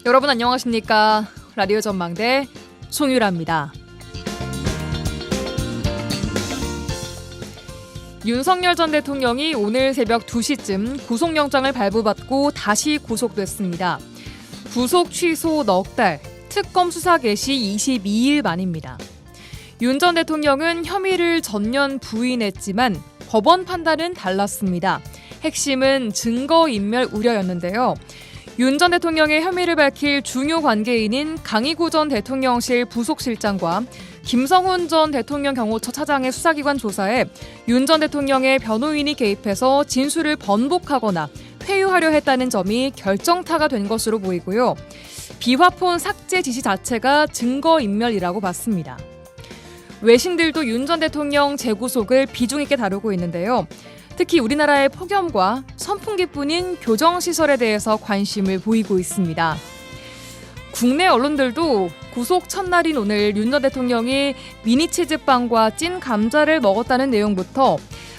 여러분 안녕하십니까? 라디오 전망대 송유라입니다. 윤석열 전 대통령이 오늘 새벽 2시쯤 구속영장을 발부받고 다시 구속됐습니다. 구속 취소 넉 달, 특검 수사 개시 22일 만입니다. 윤 전 대통령은 혐의를 전면 부인했지만 법원 판단은 달랐습니다. 핵심은 증거인멸 우려였는데요. 윤 전 대통령의 혐의를 밝힐 중요 관계인인 강희구 전 대통령실 부속실장과 김성훈 전 대통령 경호처 차장의 수사기관 조사에 윤 전 대통령의 변호인이 개입해서 진술을 번복하거나 회유하려 했다는 점이 결정타가 된 것으로 보이고요. 비화폰 삭제 지시 자체가 증거인멸이라고 봤습니다. 외신들도 윤 전 대통령 재구속을 비중 있게 다루고 있는데요. 특히 우리나라의 폭염과 선풍기뿐인 교정시설에 대해서 관심을 보이고 있습니다. 국내 언론들도 구속 첫날인 오늘 윤 전 대통령이 미니치즈빵과 찐 감자를 먹었다는 내용부터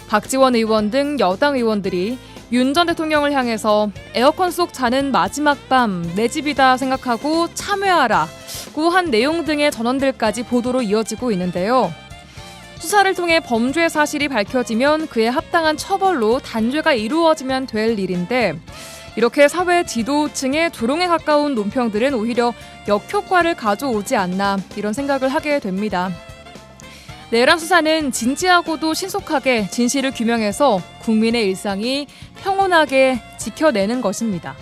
박지원 의원 등 여당 의원들이 윤 전 대통령을 향해서 에어컨 속 자는 마지막 밤 내 집이다 생각하고 참여하라고 한 내용 등의 전원들까지 보도로 이어지고 있는데요. 수사를 통해 범죄 사실이 밝혀지면 그에 합당한 처벌로 단죄가 이루어지면 될 일인데 이렇게 사회 지도층의 조롱에 가까운 논평들은 오히려 역효과를 가져오지 않나 이런 생각을 하게 됩니다. 내란 수사는 진지하고도 신속하게 진실을 규명해서 국민의 일상이 평온하게 지켜내는 것입니다.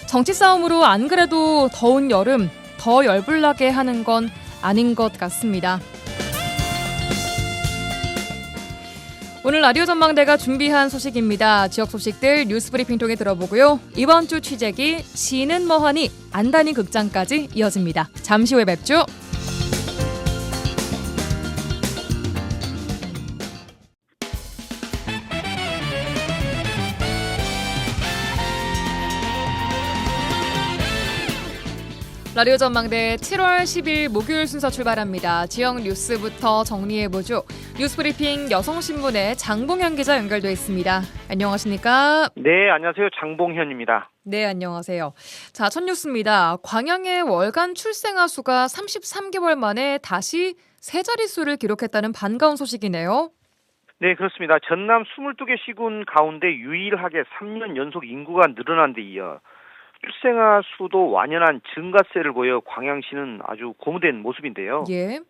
정치 싸움으로 안 그래도 더운 여름 더 열불나게 하는 건 아닌 것 같습니다. 오늘 라디오 전망대가 준비한 소식입니다. 지역 소식들 뉴스브리핑 통해 들어보고요. 이번 주 취재기 시는 뭐하니 안다니 극장까지 이어집니다. 잠시 후에 뵙죠. 라디오 전망대 7월 10일 목요일 순서 출발합니다. 지역 뉴스부터 정리해보죠. 뉴스브리핑 여성신문의 장봉현 기자 연결돼 있습니다. 안녕하십니까? 네, 안녕하세요. 장봉현입니다. 네, 안녕하세요. 자, 첫 뉴스입니다. 광양의 월간 출생아 수가 33개월 만에 다시 세 자릿수를 기록했다는 반가운 소식이네요. 네, 그렇습니다. 전남 22개 시군 가운데 유일하게 3년 연속 인구가 늘어난 데 이어 출생아 수도 완연한 증가세를 보여 광양시는 아주 고무된 모습인데요. 예.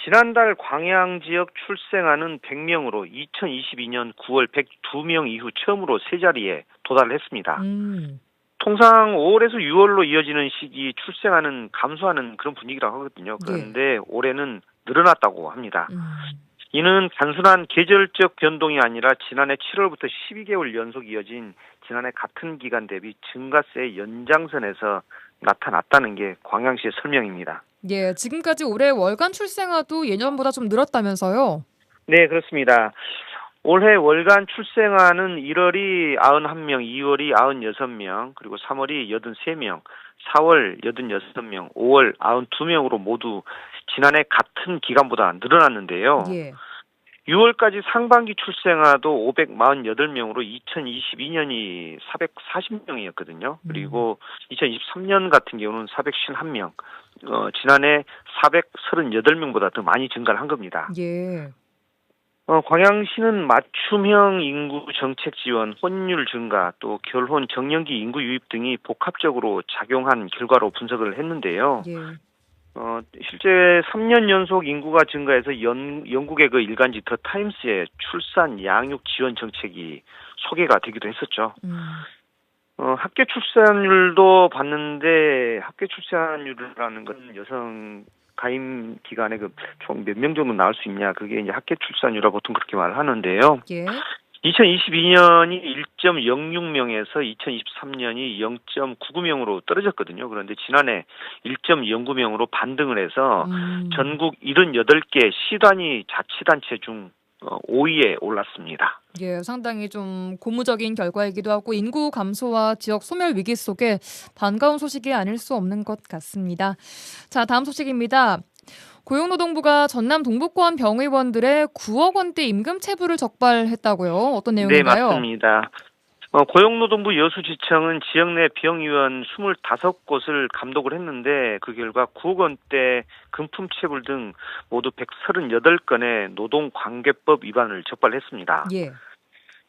지난달 광양 지역 출생아는 100명으로 2022년 9월 102명 이후 처음으로 세 자리에 도달했습니다. 통상 5월에서 6월로 이어지는 시기 출생아는 감소하는 그런 분위기라고 하거든요. 그런데 올해는 늘어났다고 합니다. 이는 단순한 계절적 변동이 아니라 지난해 7월부터 12개월 연속 이어진 지난해 같은 기간 대비 증가세의 연장선에서 나타났다는 게 광양시의 설명입니다. 예, 지금까지 올해 월간 출생아도 예년보다 좀 늘었다면서요? 네, 그렇습니다. 올해 월간 출생아는 1월이 91명, 2월이 96명, 그리고 3월이 83명, 4월 86명, 5월 92명으로 모두 지난해 같은 기간보다 늘어났는데요. 예. 6월까지 상반기 출생아도 548명으로 2022년이 440명이었거든요. 그리고 2023년 같은 경우는 451명, 지난해 438명보다 더 많이 증가를 한 겁니다. 예. 광양시는 맞춤형 인구 정책 지원, 혼인율 증가, 또 결혼 정년기 인구 유입 등이 복합적으로 작용한 결과로 분석을 했는데요. 예. 실제 3년 연속 인구가 증가해서 영국의 그 일간지 더 타임스의 출산 양육 지원 정책이 소개가 되기도 했었죠. 학교 출산율도 봤는데 학교 출산율이라는 건 여성 가임 기간에 그 총 몇 명 정도 나올 수 있냐, 그게 이제 학교 출산율이라 보통 그렇게 말을 하는데요. 예. 2022년이 1.06명에서 2023년이 0.99명으로 떨어졌거든요. 그런데 지난해 1.09명으로 반등을 해서 전국 78개 시단위 자치단체 중 5위에 올랐습니다. 예, 상당히 좀 고무적인 결과이기도 하고 인구 감소와 지역 소멸 위기 속에 반가운 소식이 아닐 수 없는 것 같습니다. 자, 다음 소식입니다. 고용노동부가 전남 동북권 병의원들의 9억 원대 임금 체불을 적발했다고요. 어떤 내용인가요? 네, 맞습니다. 고용노동부 여수지청은 지역 내 병의원 25곳을 감독을 했는데 그 결과 9억 원대 금품 체불 등 모두 138건의 노동관계법 위반을 적발했습니다. 예.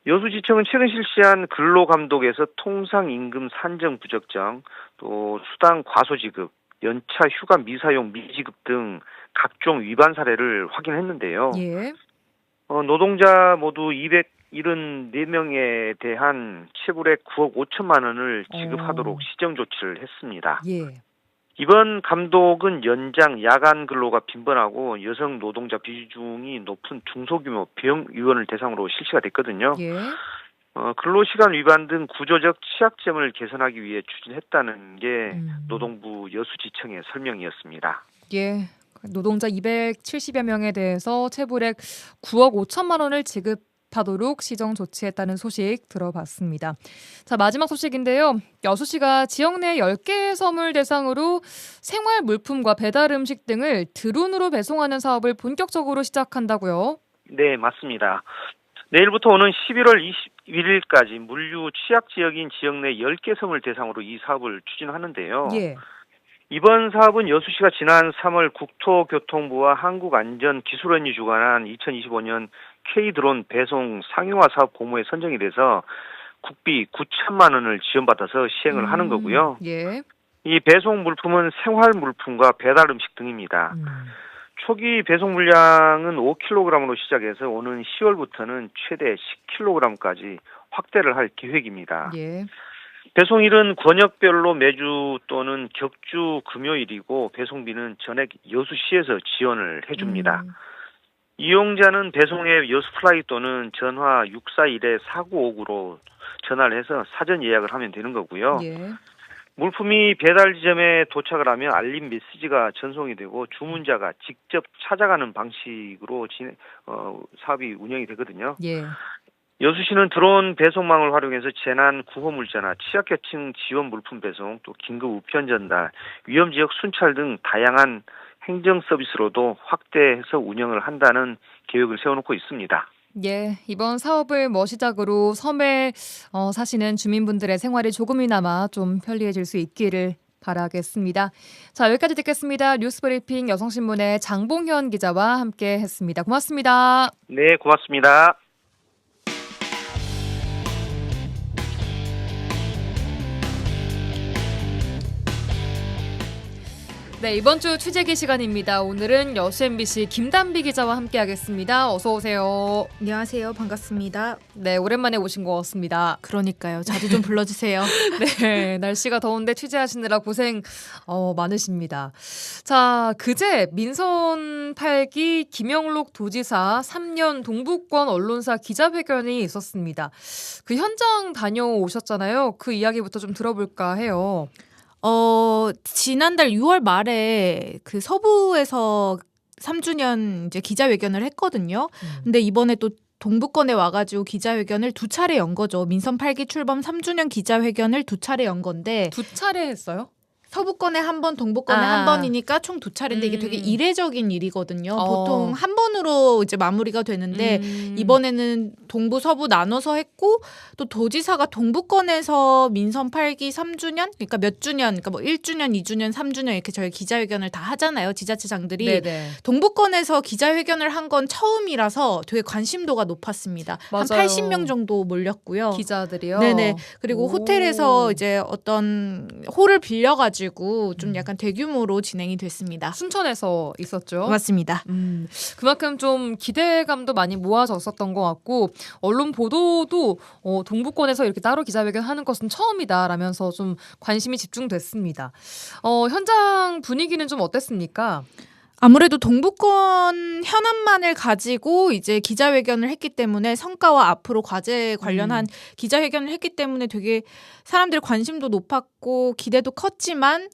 여수지청은 최근 실시한 근로감독에서 통상임금 산정 부적정, 또 수당 과소지급, 연차 휴가 미사용 미지급 등 각종 위반 사례를 확인했는데요. 예. 노동자 모두 274명에 대한 체불액 9억 5천만 원을 지급하도록 시정 조치를 했습니다. 예. 이번 감독은 연장, 야간 근로가 빈번하고 여성 노동자 비중이 높은 중소규모 병의원을 대상으로 실시가 됐거든요. 예. 근로시간 위반 등 구조적 취약점을 개선하기 위해 추진했다는 게 노동부 여수지청의 설명이었습니다. 예. 노동자 270여 명에 대해서 체불액 9억 5천만 원을 지급하도록 시정 조치했다는 소식 들어봤습니다. 자, 마지막 소식인데요. 여수시가 지역 내 10개의 섬을 대상으로 생활 물품과 배달 음식 등을 드론으로 배송하는 사업을 본격적으로 시작한다고요? 네, 맞습니다. 내일부터 오는 11월 21일까지 물류 취약 지역인 지역 내 10개 섬을 대상으로 이 사업을 추진하는데요. 예. 이번 사업은 여수시가 지난 3월 국토교통부와 한국안전기술원이 주관한 2025년 K드론 배송 상용화 사업 공모에 선정이 돼서 국비 9천만 원을 지원받아서 시행을 하는 거고요. 예. 이 배송 물품은 생활 물품과 배달 음식 등입니다. 초기 배송 물량은 5kg으로 시작해서 오는 10월부터는 최대 10kg까지 확대를 할 계획입니다. 예. 배송일은 권역별로 매주 또는 격주 금요일이고 배송비는 전액 여수시에서 지원을 해줍니다. 이용자는 배송앱 여수플라이 또는 전화 6411-4959로 전화를 해서 사전 예약을 하면 되는 거고요. 예. 물품이 배달 지점에 도착을 하면 알림 메시지가 전송이 되고 주문자가 직접 찾아가는 방식으로 사업이 운영이 되거든요. 예. 여수시는 드론 배송망을 활용해서 재난 구호 물자나 취약계층 지원 물품 배송, 또 긴급 우편 전달, 위험 지역 순찰 등 다양한 행정 서비스로도 확대해서 운영을 한다는 계획을 세워놓고 있습니다. 예, 이번 사업을 시작으로 섬에 사시는 주민분들의 생활이 조금이나마 좀 편리해질 수 있기를 바라겠습니다. 자, 여기까지 듣겠습니다. 뉴스브리핑 여성신문의 장봉현 기자와 함께했습니다. 고맙습니다. 네, 고맙습니다. 네, 이번 주 취재기 시간입니다. 오늘은 여수 MBC 김단비 기자와 함께하겠습니다. 어서 오세요. 안녕하세요. 반갑습니다. 네, 오랜만에 오신 것 같습니다. 그러니까요. 자주 좀 불러주세요. 네, 날씨가 더운데 취재하시느라 고생 많으십니다. 자, 그제 민선 8기 김영록 도지사 3년 동부권 언론사 기자회견이 있었습니다. 그 현장 다녀오셨잖아요. 그 이야기부터 좀 들어볼까 해요. 지난달 6월 말에 그 서부에서 3주년 이제 기자회견을 했거든요. 근데 이번에 또 동부권에 와가지고 기자회견을 2차례 연 거죠. 민선 8기 출범 3주년 기자회견을 2차례 연 건데 2차례 했어요? 서부권에 한 번, 동부권에 한 번이니까 총 2차례인데 이게 되게 이례적인 일이거든요. 보통 한 번으로 이제 마무리가 되는데 이번에는 동부, 서부 나눠서 했고 또 도지사가 동부권에서 민선 8기 3주년, 그러니까 몇 주년, 그러니까 뭐 1주년, 2주년, 3주년 이렇게 저희 기자회견을 다 하잖아요. 지자체장들이. 네네. 동부권에서 기자회견을 한 건 처음이라서 되게 관심도가 높았습니다. 맞아요. 한 80명 정도 몰렸고요. 기자들이요? 네네. 그리고 호텔에서 이제 어떤 홀을 빌려가지고 좀 약간 대규모로 진행이 됐습니다. 순천에서 있었죠. 맞습니다. 그만큼 좀 기대감도 많이 모아졌었던 것 같고 언론 보도도 동부권에서 이렇게 따로 기자회견 하는 것은 처음이다라면서 좀 관심이 집중됐습니다. 현장 분위기는 좀 어땠습니까? 아무래도 동부권 현안만을 가지고 이제 기자회견을 했기 때문에 성과와 앞으로 과제 관련한 기자회견을 했기 때문에 되게 사람들 관심도 높았고 기대도 컸지만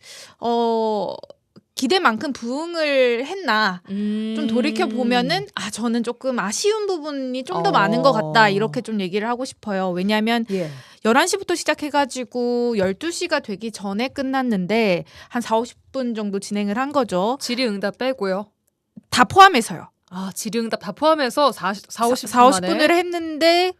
기대만큼 부응을 했나 좀 돌이켜 보면은 저는 조금 아쉬운 부분이 좀 더 많은 것 같다 이렇게 좀 얘기를 하고 싶어요. 왜냐하면 11시부터 시작해가지고 12시가 되기 전에 끝났는데 한 40-50분 정도 진행을 한 거죠. 질의응답 빼고요. 다 포함해서요. 질의응답 다 포함해서 40-50분 만에 40분을 했는데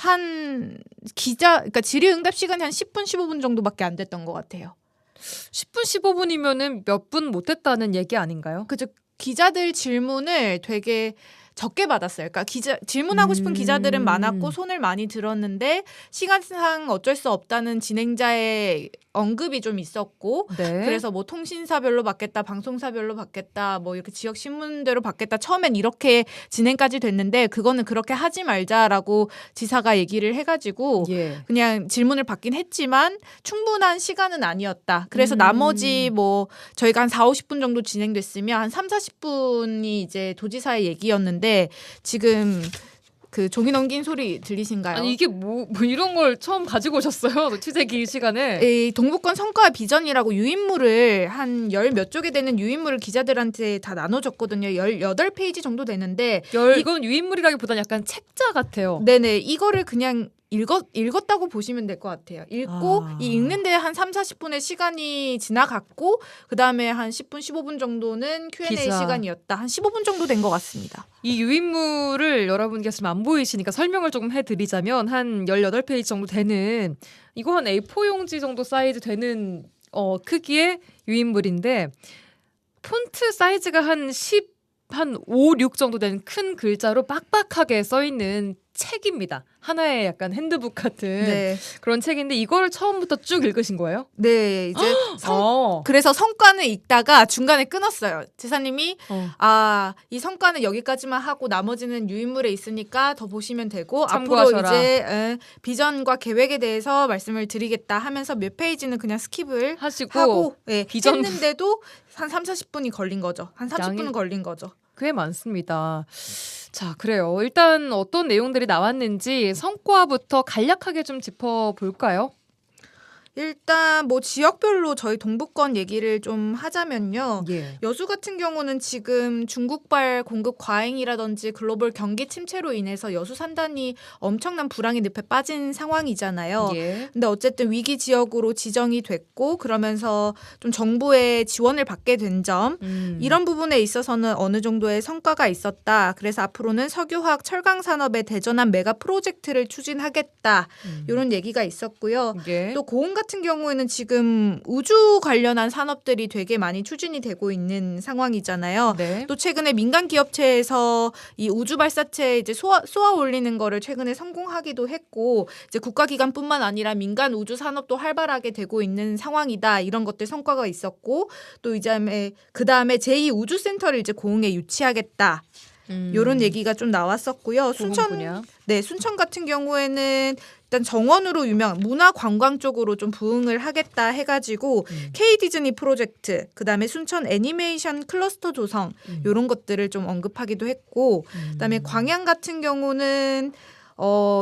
그러니까 질의응답 시간이 한 10분, 15분 정도밖에 안 됐던 것 같아요. 10분, 15분이면은 몇 분 못했다는 얘기 아닌가요? 그죠. 기자들 질문을 되게 적게 받았어요. 그러니까 질문하고 싶은 기자들은 많았고 손을 많이 들었는데 시간상 어쩔 수 없다는 진행자의 언급이 좀 있었고 네. 그래서 뭐 통신사별로 받겠다, 방송사별로 받겠다, 뭐 이렇게 지역 신문대로 받겠다. 처음엔 이렇게 진행까지 됐는데 그거는 그렇게 하지 말자라고 지사가 얘기를 해가지고 예. 그냥 질문을 받긴 했지만 충분한 시간은 아니었다. 그래서 나머지 뭐 저희가 한 4, 50분 정도 진행됐으면 한 3, 40분이 이제 도지사의 얘기였는데 지금 그 종이 넘긴 소리 들리신가요? 아니 이게 뭐 이런 걸 처음 가지고 오셨어요? 취재 기일 시간에. 이 동북권 성과와 비전이라고 유인물을 한 열 몇 쪽에 되는 유인물을 기자들한테 다 나눠줬거든요. 18페이지 정도 되는데 이건 유인물이라기보다는 약간 책자 같아요. 네네. 이거를 그냥 읽었다고 보시면 될 것 같아요. 읽고 이 읽는데 한 3, 40분의 시간이 지나갔고 그다음에 한 10분, 15분 정도는 Q&A 기사. 시간이었다. 한 15분 정도 된 것 같습니다. 이 유인물을 여러분께 지금 안 보이시니까 설명을 조금 해드리자면 한 18페이지 정도 되는 이거 한 A4 용지 정도 사이즈 되는 크기의 유인물인데 폰트 사이즈가 한 5, 6 정도 되는 큰 글자로 빡빡하게 써있는 책입니다. 하나의 약간 핸드북 같은 네. 그런 책인데 이걸 처음부터 쭉 읽으신 거예요? 네, 이제 그래서 성과는 읽다가 중간에 끊었어요. 지사님이 이 성과는 여기까지만 하고 나머지는 유인물에 있으니까 더 보시면 되고 참고하셔라. 앞으로 이제 비전과 계획에 대해서 말씀을 드리겠다 하면서 몇 페이지는 그냥 스킵을 하고 비전 했는데도 한 3, 40분이 걸린 거죠. 한 30분은 걸린 거죠. 꽤 많습니다. 자, 그래요. 일단 어떤 내용들이 나왔는지 성과부터 간략하게 좀 짚어볼까요? 일단 뭐 지역별로 저희 동북권 얘기를 좀 하자면요. 예. 여수 같은 경우는 지금 중국발 공급 과잉이라든지 글로벌 경기 침체로 인해서 여수 산단이 엄청난 불황의 늪에 빠진 상황이잖아요. 예. 근데 어쨌든 위기 지역으로 지정이 됐고 그러면서 좀 정부의 지원을 받게 된 점 이런 부분에 있어서는 어느 정도의 성과가 있었다. 그래서 앞으로는 석유화학 철강 산업에 대전한 메가 프로젝트를 추진하겠다. 이런 얘기가 있었고요. 예. 또 고흥 같은 경우에는 지금 우주 관련한 산업들이 되게 많이 추진이 되고 있는 상황이잖아요. 네. 또 최근에 민간 기업체에서 이 우주 발사체 이제 쏘아 올리는 거를 최근에 성공하기도 했고 이제 국가기관뿐만 아니라 민간 우주 산업도 활발하게 되고 있는 상황이다. 이런 것들 성과가 있었고 또 이제 그다음에 제2 우주센터를 이제 고흥에 유치하겠다. 이런 얘기가 좀 나왔었고요. 순천 같은 경우에는 일단 정원으로 유명한 문화관광 쪽으로 좀 부응을 하겠다 해가지고 K-디즈니 프로젝트, 그다음에 순천 애니메이션 클러스터 조성 이런 것들을 좀 언급하기도 했고 그다음에 광양 같은 경우는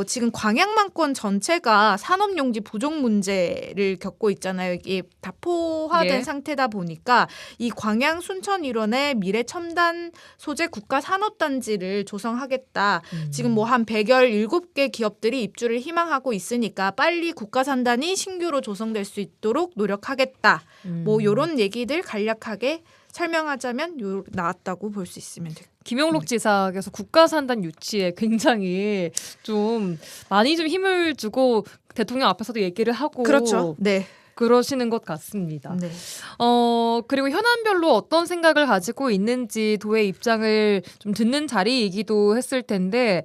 지금 광양만권 전체가 산업용지 부족 문제를 겪고 있잖아요. 이게 다포화된 상태다 보니까 이 광양 순천 일원의 미래 첨단 소재 국가 산업단지를 조성하겠다. 지금 뭐 한 117개 기업들이 입주를 희망하고 있으니까 빨리 국가 산단이 신규로 조성될 수 있도록 노력하겠다. 뭐 이런 얘기들 간략하게 설명하자면 나왔다고 볼 수 있으면 돼요. 김영록 지사께서 국가산단 유치에 굉장히 좀 많이 좀 힘을 주고 대통령 앞에서도 얘기를 하고 그렇죠. 네. 그러시는 것 같습니다. 네. 그리고 현안별로 어떤 생각을 가지고 있는지 도의 입장을 좀 듣는 자리이기도 했을 텐데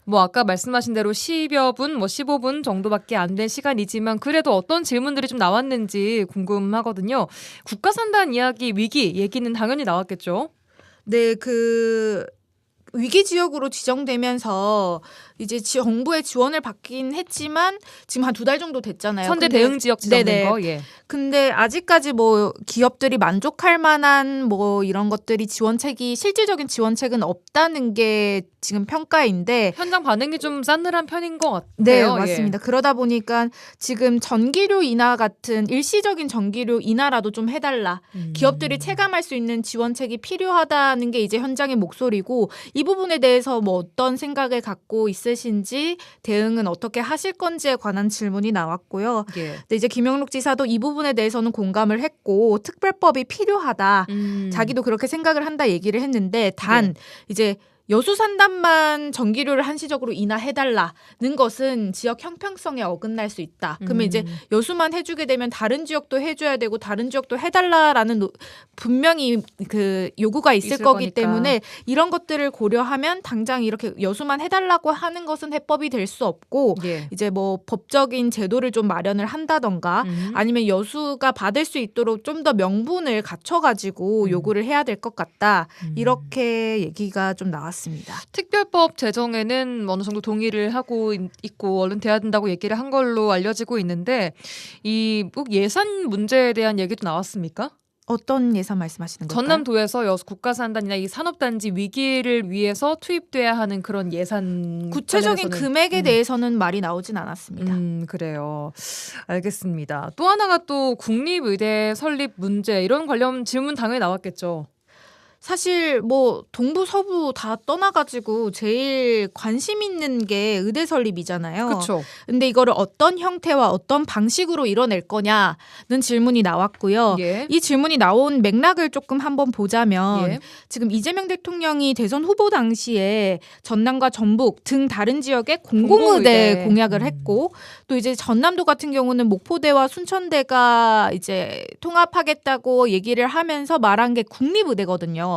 뭐 아까 말씀하신 대로 10여 분, 15분 정도밖에 안 된 시간이지만 그래도 어떤 질문들이 좀 나왔는지 궁금하거든요. 국가산단 이야기, 위기 얘기는 당연히 나왔겠죠? 네, 위기 지역으로 지정되면서 이제 정부의 지원을 받긴 했지만 지금 한 2달 정도 됐잖아요. 선제 대응 지역 지정된 거. 예. 근데 아직까지 뭐 기업들이 만족할 만한 뭐 이런 것들이 실질적인 지원책은 없다는 게 지금 평가인데 현장 반응이 좀 싸늘한 편인 것 같아요. 네, 맞습니다. 그러다 보니까 지금 전기료 인하 같은 일시적인 전기료 인하라도 좀 해달라. 기업들이 체감할 수 있는 지원책이 필요하다는 게 이제 현장의 목소리고 이 부분에 대해서 뭐 어떤 생각을 갖고 있으신지 대응은 어떻게 하실 건지에 관한 질문이 나왔고요. 예. 근데 이제 김영록 지사도 이 부분에 대해서는 공감을 했고 특별법이 필요하다. 자기도 그렇게 생각을 한다 얘기를 했는데 단 이제 여수 산단만 전기료를 한시적으로 인하해달라는 것은 지역 형평성에 어긋날 수 있다. 그러면 이제 여수만 해주게 되면 다른 지역도 해줘야 되고 다른 지역도 해달라라는 분명히 그 요구가 있을 거기 거니까. 때문에 이런 것들을 고려하면 당장 이렇게 여수만 해달라고 하는 것은 해법이 될 수 없고 예. 이제 뭐 법적인 제도를 좀 마련을 한다던가 아니면 여수가 받을 수 있도록 좀 더 명분을 갖춰가지고 요구를 해야 될 것 같다. 이렇게 얘기가 좀 나왔습니다. 특별법 제정에는 어느 정도 동의를 하고 있고 얼른 돼야 된다고 얘기를 한 걸로 알려지고 있는데 이 예산 문제에 대한 얘기도 나왔습니까? 어떤 예산 말씀하시는 걸까요? 전남도에서 여수 국가산단이나 이 산업단지 위기를 위해서 투입돼야 하는 그런 예산 구체적인 금액에 대해서는 말이 나오진 않았습니다. 그래요. 알겠습니다. 또 하나가 또 국립의대 설립 문제 이런 관련 질문 당연히 나왔겠죠. 사실 뭐 동부 서부 다 떠나가지고 제일 관심 있는 게 의대 설립이잖아요. 그렇죠. 근데 이거를 어떤 형태와 어떤 방식으로 이뤄낼 거냐는 질문이 나왔고요. 예. 이 질문이 나온 맥락을 조금 한번 보자면 예. 지금 이재명 대통령이 대선 후보 당시에 전남과 전북 등 다른 지역에 공공의대 공약을 했고 또 이제 전남도 같은 경우는 목포대와 순천대가 이제 통합하겠다고 얘기를 하면서 말한 게 국립의대거든요.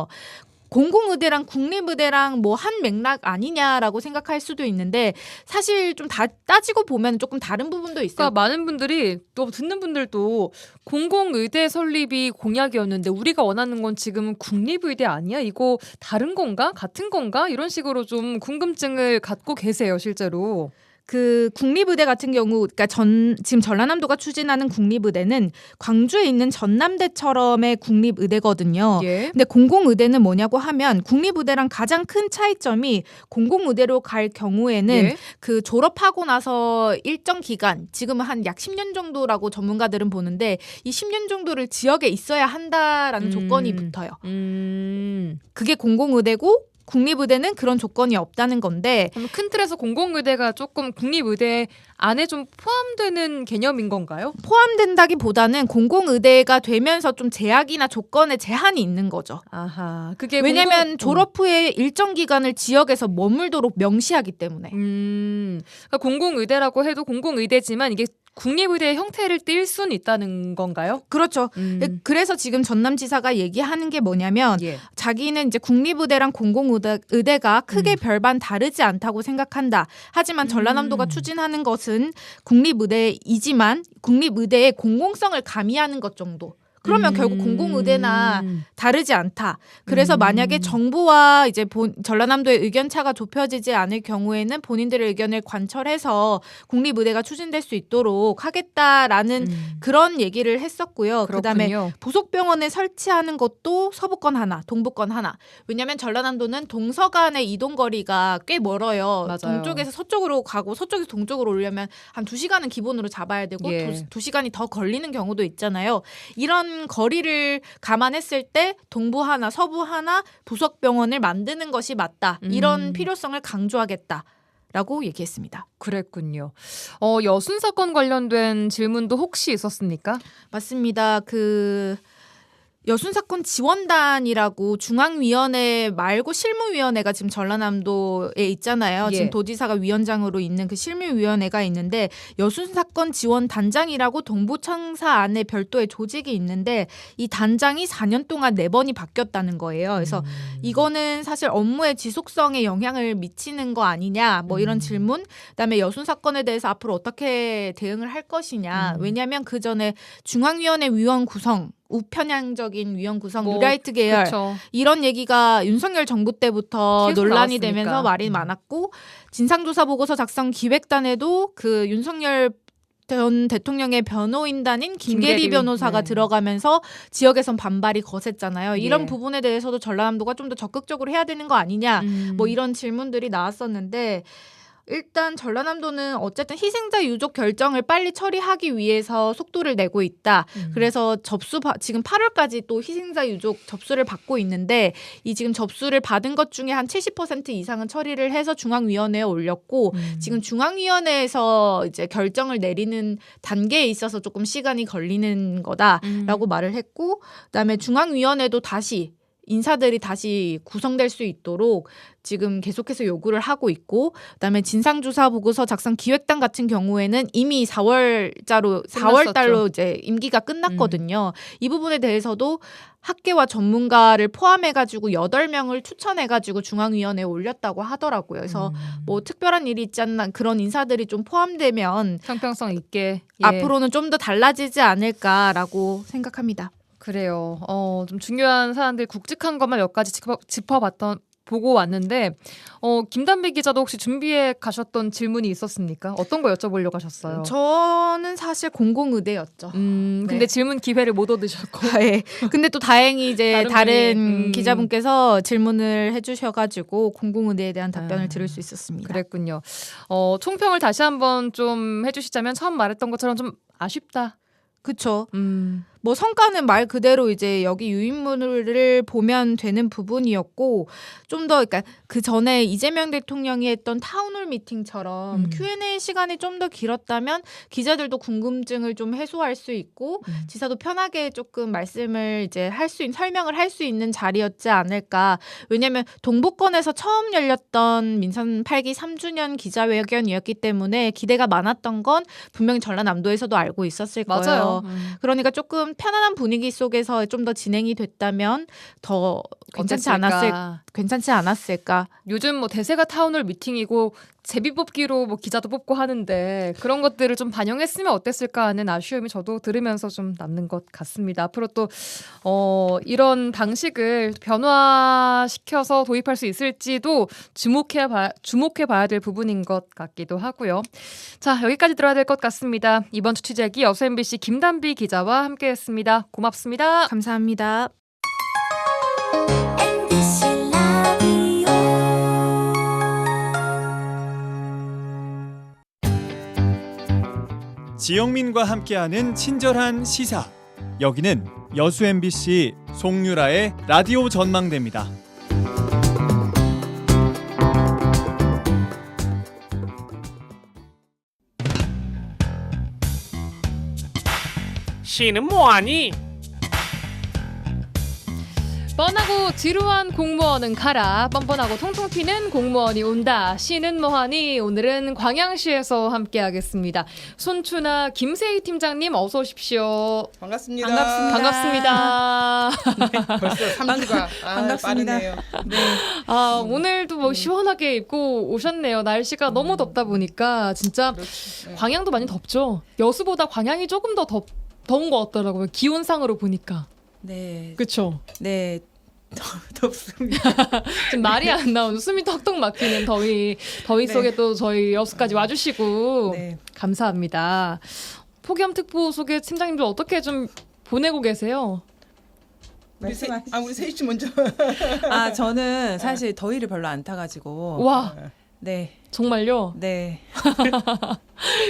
공공의대랑 국립의대랑 뭐 한 맥락 아니냐라고 생각할 수도 있는데 사실 좀 다 따지고 보면 조금 다른 부분도 있어요. 그러니까 많은 분들이 또 듣는 분들도 공공의대 설립이 공약이었는데 우리가 원하는 건 지금 국립의대 아니야? 이거 다른 건가? 같은 건가? 이런 식으로 좀 궁금증을 갖고 계세요, 실제로. 그 국립의대 같은 경우, 그러니까 지금 전라남도가 추진하는 국립의대는 광주에 있는 전남대처럼의 국립의대거든요. 예. 근데 공공의대는 뭐냐고 하면 국립의대랑 가장 큰 차이점이 공공의대로 갈 경우에는 예. 그 졸업하고 나서 일정 기간, 지금은 한 약 10년 정도라고 전문가들은 보는데 이 10년 정도를 지역에 있어야 한다라는 조건이 붙어요. 그게 공공의대고 국립의대는 그런 조건이 없다는 건데 그럼 큰 틀에서 공공의대가 조금 국립의대 안에 좀 포함되는 개념인 건가요? 포함된다기보다는 공공의대가 되면서 좀 제약이나 조건에 제한이 있는 거죠. 아하, 그게 왜냐하면 졸업 후에 일정 기간을 지역에서 머물도록 명시하기 때문에. 그러니까 공공의대라고 해도 공공의대지만 이게 국립의대의 형태를 띌 수는 있다는 건가요? 그렇죠. 그래서 지금 전남지사가 얘기하는 게 뭐냐면 자기는 이제 국립의대랑 공공의대가 크게 별반 다르지 않다고 생각한다. 하지만 전라남도가 추진하는 것은 국립의대이지만 국립의대의 공공성을 가미하는 것 정도. 그러면 결국 공공의대나 다르지 않다. 그래서 만약에 정부와 이제 전라남도의 의견차가 좁혀지지 않을 경우에는 본인들의 의견을 관철해서 국립의대가 추진될 수 있도록 하겠다라는 그런 얘기를 했었고요. 그다음에 부속병원을 설치하는 것도 서부권 하나, 동부권 하나. 왜냐하면 전라남도는 동서간의 이동거리가 꽤 멀어요. 맞아요. 동쪽에서 서쪽으로 가고 서쪽에서 동쪽으로 오려면 한 2시간은 기본으로 잡아야 되고 2시간이 더 걸리는 경우도 있잖아요. 이런 거리를 감안했을 때 동부 하나, 서부 하나 부속병원을 만드는 것이 맞다. 이런 필요성을 강조하겠다라고 얘기했습니다. 그랬군요. 여순 사건 관련된 질문도 혹시 있었습니까? 맞습니다. 여순 사건 지원단이라고 중앙위원회 말고 실무위원회가 지금 전라남도에 있잖아요. 지금 도지사가 위원장으로 있는 그 실무위원회가 있는데 여순 사건 지원단장이라고 동부청사 안에 별도의 조직이 있는데 이 단장이 4년 동안 4번이 바뀌었다는 거예요. 그래서 이거는 사실 업무의 지속성에 영향을 미치는 거 아니냐 뭐 이런 질문. 그다음에 여순 사건에 대해서 앞으로 어떻게 대응을 할 것이냐. 왜냐하면 그 전에 중앙위원회 위원 구성 우편향적인 위원 구성, 뉴라이트 계열 그쵸. 이런 얘기가 윤석열 정부 때부터 논란이 나왔으니까. 되면서 말이 많았고 진상조사 보고서 작성 기획단에도 그 윤석열 전 대통령의 변호인단인 김계리 변호사가 들어가면서 지역에선 반발이 거셌잖아요. 이런 부분에 대해서도 전라남도가 좀 더 적극적으로 해야 되는 거 아니냐 뭐 이런 질문들이 나왔었는데 일단 전라남도는 어쨌든 희생자 유족 결정을 빨리 처리하기 위해서 속도를 내고 있다. 그래서 지금 8월까지 또 희생자 유족 접수를 받고 있는데 이 지금 접수를 받은 것 중에 한 70% 이상은 처리를 해서 중앙위원회에 올렸고 지금 중앙위원회에서 이제 결정을 내리는 단계에 있어서 조금 시간이 걸리는 거다라고 말을 했고 그다음에 중앙위원회도 다시 인사들이 다시 구성될 수 있도록 지금 계속해서 요구를 하고 있고, 그다음에 진상조사 보고서 작성 기획단 같은 경우에는 이미 4월 달로 이제 임기가 끝났거든요. 이 부분에 대해서도 학계와 전문가를 포함해가지고 8명을 추천해가지고 중앙위원회에 올렸다고 하더라고요. 그래서 뭐 특별한 일이 있지 않나 그런 인사들이 좀 포함되면 형평성 있게 앞으로는 좀 더 달라지지 않을까라고 생각합니다. 그래요. 좀 중요한 사안들 굵직한 것만 몇 가지 보고 왔는데 김단비 기자도 혹시 준비해 가셨던 질문이 있었습니까? 어떤 거 여쭤보려고 하셨어요? 저는 사실 공공의대였죠. 근데 질문 기회를 못 얻으셨고. 네. 근데 또 다행히 이제 다른 분이, 기자분께서 질문을 해주셔가지고 공공의대에 대한 답변을 들을 수 있었습니다. 그랬군요. 총평을 다시 한번 좀 해주시자면 처음 말했던 것처럼 좀 아쉽다. 그렇죠. 뭐 성과는 말 그대로 이제 여기 유인물을 보면 되는 부분이었고, 좀 더 그러니까 그 전에 이재명 대통령이 했던 타운홀 미팅처럼 Q&A 시간이 좀 더 길었다면 기자들도 궁금증을 좀 해소할 수 있고 지사도 편하게 조금 말씀을 이제 설명을 할 수 있는 자리였지 않을까. 왜냐하면 동북권에서 처음 열렸던 민선 8기 3주년 기자회견이었기 때문에 기대가 많았던 건 분명히 전라남도에서도 알고 있었을 거예요. 맞아요. 그러니까 조금 편안한 분위기 속에서 좀 더 진행이 됐다면 더 괜찮지 않았을까. 요즘 뭐 대세가 타운홀 미팅이고 제비 뽑기로 뭐 기자도 뽑고 하는데 그런 것들을 좀 반영했으면 어땠을까 하는 아쉬움이 저도 들으면서 좀 남는 것 같습니다. 앞으로 또 이런 방식을 변화시켜서 도입할 수 있을지도 주목해 봐야 될 부분인 것 같기도 하고요. 자, 여기까지 들어야 될 것 같습니다. 이번 주 취재기 여수 MBC 김단비 기자와 함께했습니다. 고맙습니다. 감사합니다. 지영민과 함께하는 친절한 시사. 여기는 여수 MBC 송유라의 라디오 전망대입니다. 시는 뭐하니? 뻔하고 지루한 공무원은 가라. 뻔뻔하고 통통 튀는 공무원이 온다. 시는 뭐하니? 오늘은 광양시에서 함께하겠습니다. 손춘아 김세희 팀장님 어서 오십시오. 반갑습니다. 반갑습니다. 네, 벌써 3주가 반갑습니다. 빠르네요. 네. 오늘도 뭐 시원하게 입고 오셨네요. 날씨가 너무 덥다 보니까 진짜 그렇죠. 네. 광양도 많이 덥죠. 여수보다 광양이 조금 더 더운 것 같더라고요. 기온상으로 보니까. 네. 그렇죠. 네. 덥습니다. 지금 말이 안 나오는 숨이 턱턱 막히는 더위 네. 속에 또 저희 여수까지 와주시고 네. 감사합니다. 폭염특보 속에 팀장님들 어떻게 좀 보내고 계세요? 우리 세희 씨 먼저. 저는 사실 더위를 별로 안 타가지고. 와, 네. 정말요? 네.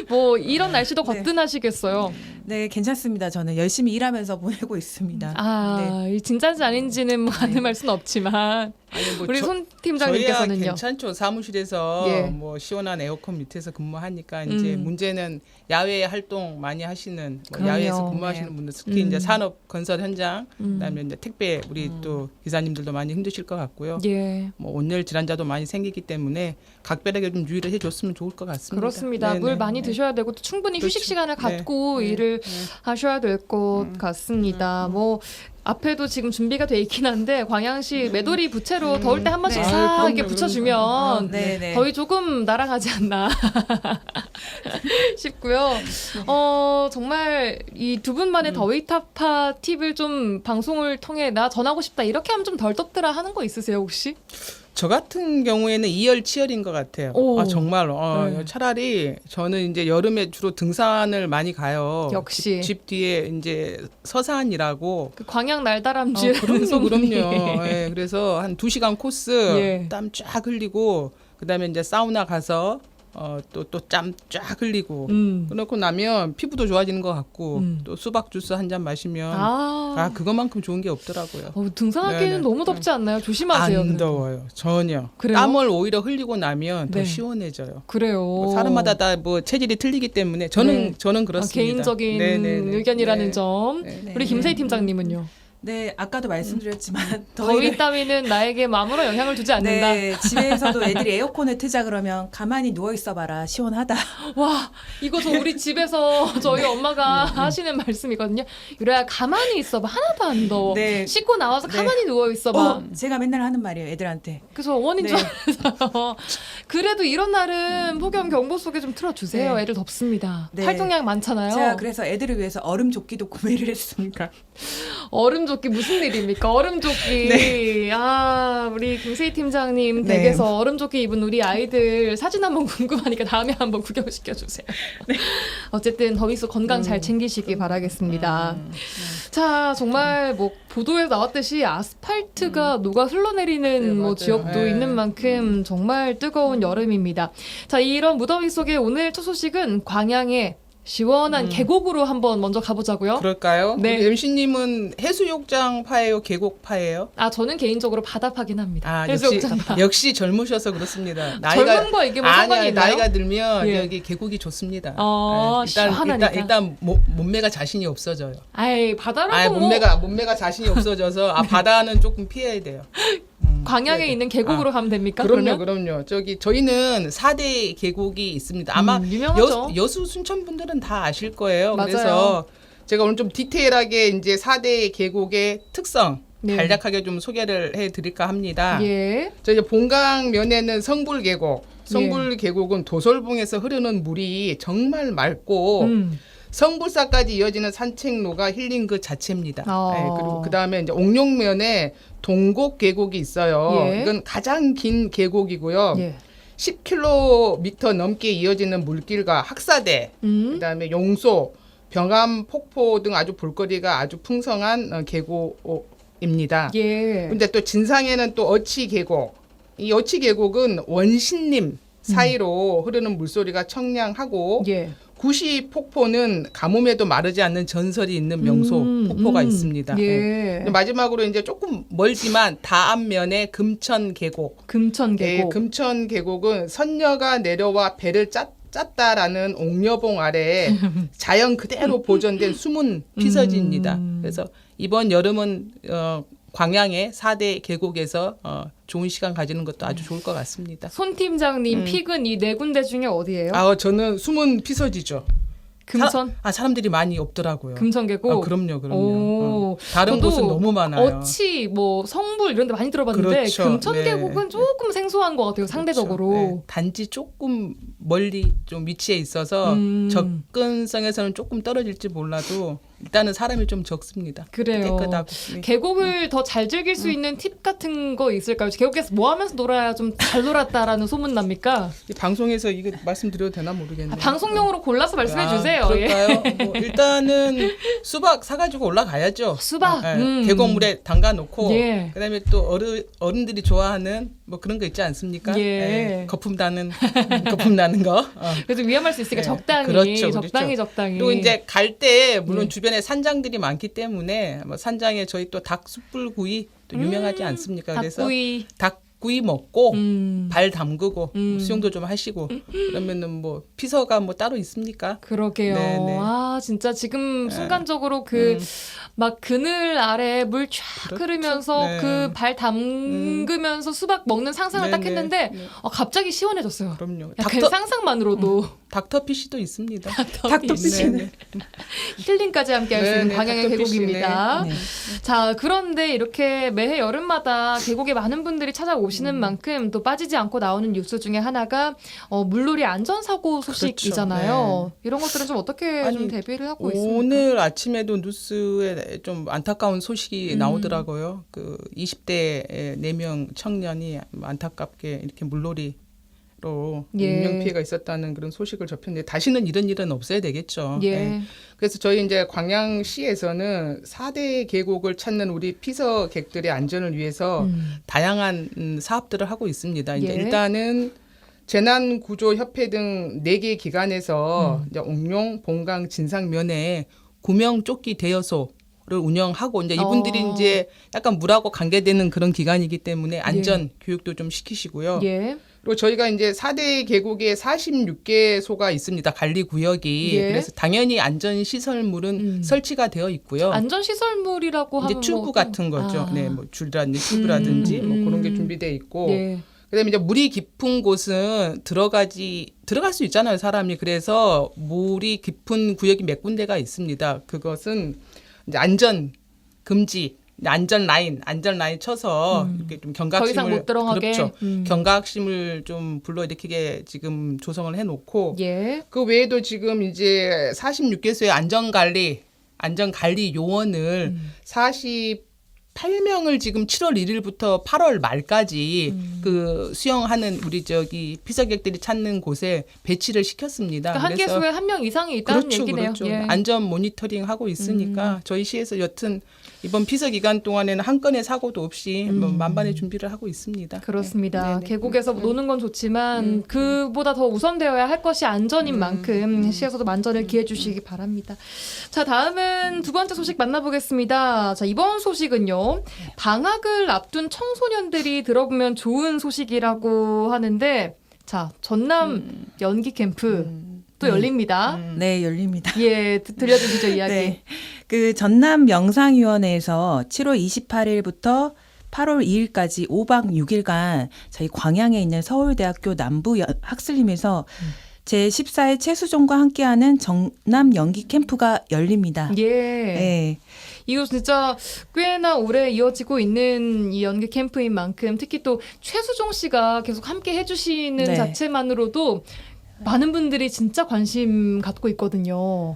뭐 이런 날씨도 거뜬하시겠어요. 네, 괜찮습니다. 저는 열심히 일하면서 보내고 있습니다. 이 진짜인지 아닌지는 뭐 가늠할 수는 없지만 아니, 뭐 우리 손 저희야 팀장님께서는요. 괜찮죠. 사무실에서 예. 뭐 시원한 에어컨 밑에서 근무하니까 이제 문제는 야외 활동 많이 하시는 뭐 그럼요. 야외에서 근무하시는 네. 분들 특히 이제 산업 건설 현장 그다음에 이제 택배 우리 또 기사님들도 많이 힘드실 것 같고요. 예. 뭐 온열 질환자도 많이 생기기 때문에 각별하게 좀 유의를 해줬으면 좋을 것 같습니다. 그렇습니다. 네네. 물 많이 네. 드셔야 되고 또 충분히 휴식 그렇죠. 시간을 갖고 네. 일을 하셔야 될 것 같습니다. 뭐 앞에도 지금 준비가 돼 있긴 한데 광양시 매도리 부채로 더울 때 한 번씩 네. 싹 그럼요, 이렇게 붙여주면 네. 더위 조금 날아가지 않나 싶고요. 정말 이 두 분만의 더위 타파 팁을 좀 방송을 통해 나 전하고 싶다 이렇게 하면 좀 덜 덥더라 하는 거 있으세요 혹시? 저 같은 경우에는 이열치열인 것 같아요. 오. 정말로. 네. 차라리 저는 이제 여름에 주로 등산을 많이 가요. 역시. 집 뒤에 이제 서산이라고. 그 광양 날다람쥐 그럼요. 예, 그래서 한 2시간 코스 예. 땀 쫙 흘리고 그다음에 이제 사우나 가서 또 짬 쫙 흘리고 그렇고 나면 피부도 좋아지는 것 같고 또 수박 주스 한 잔 마시면 그것만큼 좋은 게 없더라고요. 등산하기에는 네네. 너무 덥지 않나요? 조심하세요. 안 그래도. 더워요. 전혀. 그래요? 땀을 오히려 흘리고 나면 네. 더 시원해져요. 그래요. 뭐 사람마다 다 뭐 체질이 틀리기 때문에 저는 그렇습니다. 개인적인 네네네. 의견이라는 네. 점. 네. 우리 김세희 팀장님은요? 네, 아까도 말씀드렸지만 더위 따위는 나에게 아무런 영향을 주지 않는다. 네, 집에서도 애들이 에어컨을 트자 그러면 가만히 누워 있어봐라 시원하다. 와, 이거 저 우리 집에서 저희 엄마가 하시는 말씀이거든요. 유라야 가만히 있어봐. 하나도 안 더워. 네. 씻고 나와서 가만히 누워 있어봐. 제가 맨날 하는 말이에요, 애들한테. 그래서 어머님 네. 줄 알아서 그래도 이런 날은 폭염 경보 속에 좀 틀어주세요. 네. 애들 덥습니다. 네. 활동량 많잖아요. 제가 그래서 애들을 위해서 얼음조끼도 구매를 했습니다. 얼음조끼 무슨 일입니까? 얼음조끼. 네. 아, 우리 김세희 팀장님 네. 댁에서 얼음조끼 입은 우리 아이들 사진 한번 궁금하니까 다음에 한번 구경시켜 주세요. 네. 어쨌든 더위 속 건강 잘 챙기시기 바라겠습니다. 자, 정말 뭐 보도에 나왔듯이 아스팔트가 녹아 흘러내리는 네, 뭐 맞아요. 지역도 네. 있는 만큼 정말 뜨거운 여름입니다. 자, 이런 무더위 속에 오늘 첫 소식은 광양의 시원한 계곡으로 한번 먼저 가보자고요. 그럴까요? 네. 우리 MC님은 해수욕장 파예요, 계곡 파예요? 아, 저는 개인적으로 바다파긴 합니다. 아, 해수욕장 파. 역시 젊으셔서 그렇습니다. 젊은 거 이게 뭐 상관이 아니야, 있나요? 나이가 들면 예. 여기 계곡이 좋습니다. 시원하니까. 일단 몸매가 자신이 없어져요. 아이, 바다라고 뭐 몸매가 자신이 없어져서 바다는 조금 피해야 돼요. 광양에 네. 있는 계곡으로 가면 됩니까? 그럼요, 그러면? 그럼요. 저희는 4대 계곡이 있습니다. 아마 유명하죠. 여수 순천 분들은 다 아실 거예요. 맞아요. 그래서 제가 오늘 좀 디테일하게 이제 4대 계곡의 특성 네. 간략하게 좀 소개를 해드릴까 합니다. 예. 저희 봉강면에는 성불계곡. 성불계곡은 도솔봉에서 흐르는 물이 정말 맑고 성불사까지 이어지는 산책로가 힐링 그 자체입니다. 네, 그리고 그 다음에 이제 옥룡면에 동곡 계곡이 있어요. 예. 이건 가장 긴 계곡이고요. 예. 10km 넘게 이어지는 물길과 학사대, 그다음에 용소, 병암 폭포 등 아주 볼거리가 아주 풍성한 계곡입니다. 예. 근데 또 진상에는 또 어치 계곡. 이 어치 계곡은 원신림 사이로 흐르는 물소리가 청량하고 예. 구시 폭포는 가뭄에도 마르지 않는 전설이 있는 명소 폭포가 있습니다. 예. 네. 마지막으로 이제 조금 멀지만 다안면의 금천 계곡. 금천 네, 계곡. 금천 계곡은 선녀가 내려와 배를 짰다라는 옥녀봉 아래에 자연 그대로 보존된 숨은 피서지입니다. 그래서 이번 여름은 광양의 4대 계곡에서 좋은 시간 가지는 것도 아주 좋을 것 같습니다. 손 팀장님 픽은 이 네 군데 중에 어디예요? 저는 숨은 피서지죠. 금천? 사람들이 많이 없더라고요. 금천 계곡? 그럼요. 다른 저도 곳은 너무 많아요. 어치, 뭐 성불 이런 데 많이 들어봤는데 그렇죠. 금천 네. 계곡은 조금 생소한 것 같아요. 상대적으로. 네. 단지 조금 멀리 좀 위치해 있어서 접근성에서는 조금 떨어질지 몰라도 일단은 사람이 좀 적습니다. 그래요. 깨끗하고. 네. 계곡을 더 잘 즐길 수 있는 팁 같은 거 있을까요? 계곡에서 뭐 하면서 놀아야 좀 잘 놀았다라는 소문 납니까? 이 방송에서 이거 말씀드려도 되나 모르겠네요. 방송용으로 골라서 말씀해 주세요. 그럴까요? 뭐 일단은 수박 사가지고 올라가야죠. 수박? 계곡물에 담가놓고 예. 그다음에 또 어른들이 좋아하는 뭐 그런 거 있지 않습니까? 예. 거품 나는 거. 그래서 위험할 수 있으니까 네. 적당히, 그렇죠. 적당히. 그리고 이제 갈 때 물론 네. 주변에 산장들이 많기 때문에 뭐 산장에 저희 또 닭 숯불구이 또 유명하지 않습니까? 그래서 닭구이. 닭구이 먹고 발 담그고 수영도 좀 하시고 그러면은 뭐 피서가 뭐 따로 있습니까? 그러게요. 네네. 아, 진짜 지금 순간적으로 막 그늘 아래 물 쫙 그렇죠. 흐르면서 네. 그 발 담그면서 수박 먹는 상상을 딱 네네. 했는데 네. 갑자기 시원해졌어요. 그럼요. 야, 그 상상만으로도 닥터피쉬도 있습니다. 닥터피쉬는 힐링까지 함께 할 수 있는 네네, 광양의 닥터피쉬. 계곡입니다. 네. 자, 그런데 이렇게 매해 여름마다 계곡에 많은 분들이 찾아오시는 만큼 또 빠지지 않고 나오는 뉴스 중에 하나가 물놀이 안전사고 소식이잖아요. 이런 것들은 좀 어떻게 좀 대비를 하고 있습니까? 오늘 아침에도 뉴스에 좀 안타까운 소식이 나오더라고요. 그 20대 4명 청년이 안타깝게 이렇게 물놀이로 인명 피해가 있었다는 그런 소식을 접했는데 다시는 이런 일은 없어야 되겠죠. 예. 네. 그래서 저희 이제 광양시에서는 4대 계곡을 찾는 우리 피서객들의 안전을 위해서 다양한 사업들을 하고 있습니다. 이제 예. 일단은 재난구조협회 등 4개 기관에서 이제 옥룡, 봉강, 진상면에 구명조끼 대여소를 운영하고 이제 이분들이 이제 약간 물하고 관계되는 그런 기관이기 때문에 안전 교육도 좀 시키시고요. 예. 그리고 저희가 이제 4대 계곡에 46개소가 있습니다. 관리 구역이. 예. 그래서 당연히 안전 시설물은 설치가 되어 있고요. 안전 시설물이라고 이제 하면 튜브 뭐 같은 거죠. 아. 네, 뭐 줄라든지 튜브라든지 뭐 그런 게 준비되어 있고. 예. 그다음에 이제 물이 깊은 곳은 들어갈 수 있잖아요, 사람이. 그래서 물이 깊은 구역이 몇 군데가 있습니다. 그것은 이제 안전 금지, 안전 라인 쳐서 이렇게 좀 경각심을 더 이상 못 들어가게. 그렇죠. 경각심을 좀 불러일으키게 지금 조성을 해놓고 예. 그 외에도 지금 이제 46개소의 안전관리 요원을 48명을 지금 7월 1일부터 8월 말까지 그 수영하는 우리 피서객들이 찾는 곳에 배치를 시켰습니다. 그러니까 한 개소에 한 명 이상이 있다는 그렇죠, 얘기네요. 그렇죠. 예. 안전 모니터링 하고 있으니까 저희 시에서 여튼 이번 피서 기간 동안에는 한 건의 사고도 없이 뭐 만반의 준비를 하고 있습니다. 그렇습니다. 네. 계곡에서 노는 건 좋지만 그보다 더 우선되어야 할 것이 안전인 만큼 시에서도 만전을 기해 주시기 바랍니다. 자, 다음은 두 번째 소식 만나보겠습니다. 자, 이번 소식은요. 방학을 앞둔 청소년들이 들어보면 좋은 소식이라고 하는데 자, 전남 연기 캠프 또 열립니다. 네, 열립니다. 예, 들려주시죠, 이야기. 네. 그 전남 영상위원회에서 7월 28일부터 8월 2일까지 5박 6일간 저희 광양에 있는 서울대학교 남부 학술림에서 제14회 최수종과 함께하는 전남 연기 캠프가 열립니다. 예. 네. 이거 진짜 꽤나 오래 이어지고 있는 이 연기 캠프인 만큼 특히 또 최수종 씨가 계속 함께 해주시는 네. 자체만으로도 많은 분들이 진짜 관심 갖고 있거든요.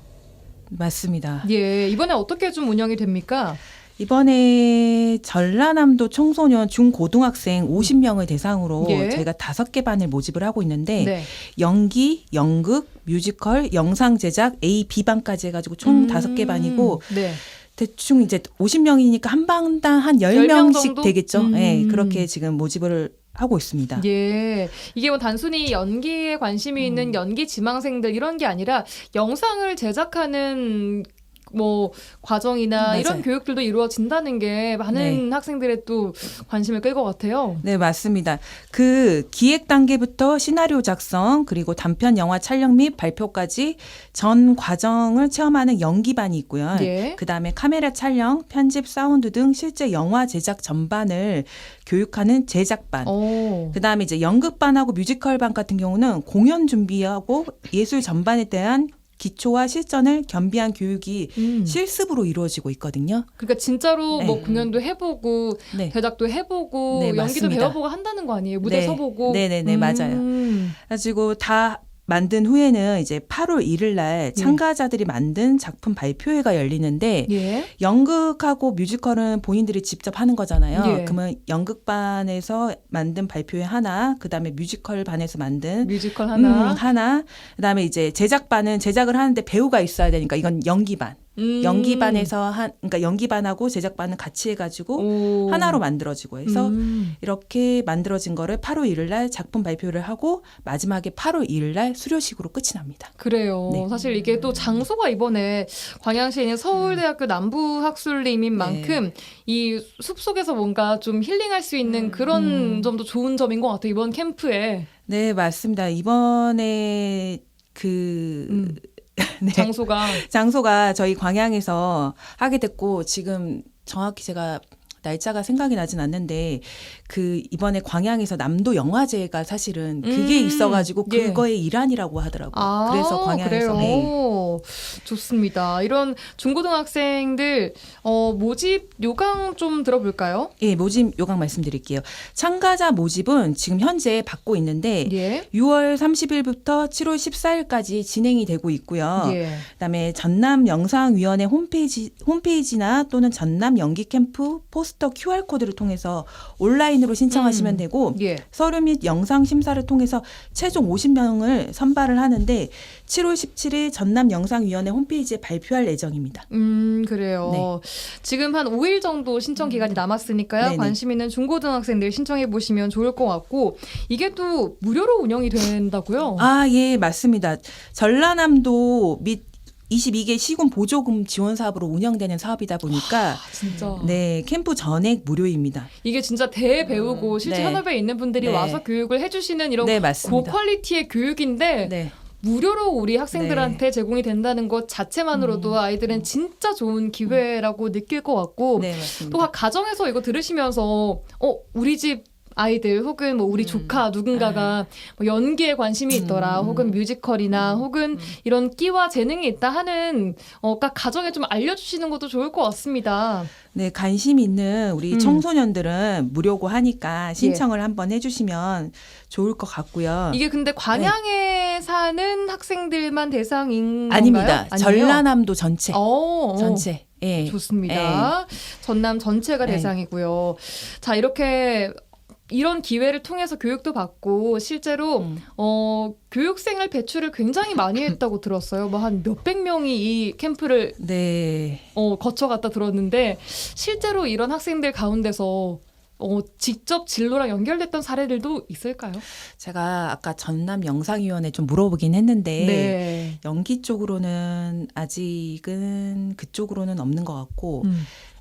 맞습니다. 예, 이번에 어떻게 좀 운영이 됩니까? 이번에 전라남도 청소년 중고등학생 50명을 대상으로 예. 저희가 5개 반을 모집을 하고 있는데 네. 연기, 연극, 뮤지컬, 영상 제작, A, B반까지 해가지고 총 5개 반이고 네. 대충 이제 50명이니까 한 방당 한 10명 10명씩 정도? 되겠죠. 네, 그렇게 지금 모집을 하고 있습니다. 예. 이게 뭐 단순히 연기에 관심이 있는 연기 지망생들 이런 게 아니라 영상을 제작하는 뭐 과정이나 맞아요. 이런 교육들도 이루어진다는 게 많은 학생들의 또 관심을 끌 것 같아요. 네, 맞습니다. 그 기획 단계부터 시나리오 작성 그리고 단편 영화 촬영 및 발표까지 전 과정을 체험하는 연기반이 있고요. 예. 그다음에 카메라 촬영, 편집, 사운드 등 실제 영화 제작 전반을 교육하는 제작반. 그다음에 이제 연극반하고 뮤지컬반 같은 경우는 공연 준비하고 예술 전반에 대한 기초와 실전을 겸비한 교육이 실습으로 이루어지고 있거든요. 그러니까 진짜로 네. 뭐 공연도 해보고 네. 제작도 해보고 네, 연기도 맞습니다. 배워보고 한다는 거 아니에요? 무대 네. 서보고. 네네네, 맞아요. 가지고 다 만든 후에는 이제 8월 1일 날 참가자들이 만든 작품 발표회가 열리는데 예. 연극하고 뮤지컬은 본인들이 직접 하는 거잖아요. 예. 그러면 연극반에서 만든 발표회 하나, 그다음에 뮤지컬 반에서 만든 뮤지컬 하나. 하나, 그다음에 이제 제작반은 제작을 하는데 배우가 있어야 되니까 이건 연기반. 연기반에서 그러니까 연기반하고 제작반은 같이 해가지고 하나로 만들어지고 해서 이렇게 만들어진 거를 8월 1일 날 작품 발표를 하고 마지막에 8월 2일 날 수료식으로 끝이 납니다. 그래요. 네. 사실 이게 또 장소가 이번에 광양시에 있는 서울대학교 남부학술림인 만큼 이 숲속에서 뭔가 좀 힐링할 수 있는 그런 점도 좋은 점인 것 같아요. 이번 캠프에. 네, 맞습니다. 이번에 네. 장소가 저희 광양에서 하게 됐고 지금 정확히 제가 날짜가 생각이 나진 않는데 이번에 광양에서 남도 영화제가 사실은 그게 있어가지고 그거의 일환이라고 하더라고요. 그래서 광양에서. 그래요. 좋습니다. 이런 중고등학생들 모집 요강 좀 들어볼까요? 예, 모집 요강 말씀드릴게요. 참가자 모집은 지금 현재 받고 있는데 6월 30일부터 7월 14일까지 진행이 되고 있고요. 그다음에 전남 영상위원회 홈페이지나 또는 전남 연기 캠프 포스터 QR코드를 통해서 온라인으로 신청하시면 되고 서류 및 영상 심사를 통해서 최종 50명을 선발을 하는데 7월 17일 전남 영상위원회 홈페이지에 발표할 예정입니다. 그래요. 네. 지금 한 5일 정도 신청 기간이 남았으니까요. 네네. 관심 있는 중고등학생들 신청해 보시면 좋을 것 같고 이게 또 무료로 운영이 된다고요? 아, 예, 맞습니다. 전라남도 및 22개 시군 보조금 지원 사업으로 운영되는 사업이다 보니까 진짜. 네, 캠프 전액 무료입니다. 이게 진짜 대배우고 실제 네. 현업에 있는 분들이 네. 와서 교육을 해주시는 이런 네, 맞습니다. 고퀄리티의 교육인데 네. 무료로 우리 학생들한테 제공이 된다는 것 자체만으로도 아이들은 진짜 좋은 기회라고 느낄 것 같고 네, 맞습니다. 또 가정에서 이거 들으시면서 우리 집 아이들 혹은 뭐 우리 조카 누군가가 뭐 연기에 관심이 있더라 혹은 뮤지컬이나 혹은 이런 끼와 재능이 있다 하는 가정에 좀 알려주시는 것도 좋을 것 같습니다. 네, 관심 있는 우리 청소년들은 무료고 하니까 신청을 한번 해주시면 좋을 것 같고요. 이게 근데 광양에 사는 학생들만 대상인 아닙니다. 건가요? 전라남도 전체. 전체. 예. 좋습니다. 전남 전체가 대상이고요. 자, 이렇게 이런 기회를 통해서 교육도 받고 실제로 교육생을 배출을 굉장히 많이 했다고 들었어요. 뭐 한 몇백 명이 이 캠프를 거쳐갔다 들었는데 실제로 이런 학생들 가운데서 직접 진로랑 연결됐던 사례들도 있을까요? 제가 아까 전남 영상위원회 좀 물어보긴 했는데 연기 쪽으로는 아직은 그쪽으로는 없는 것 같고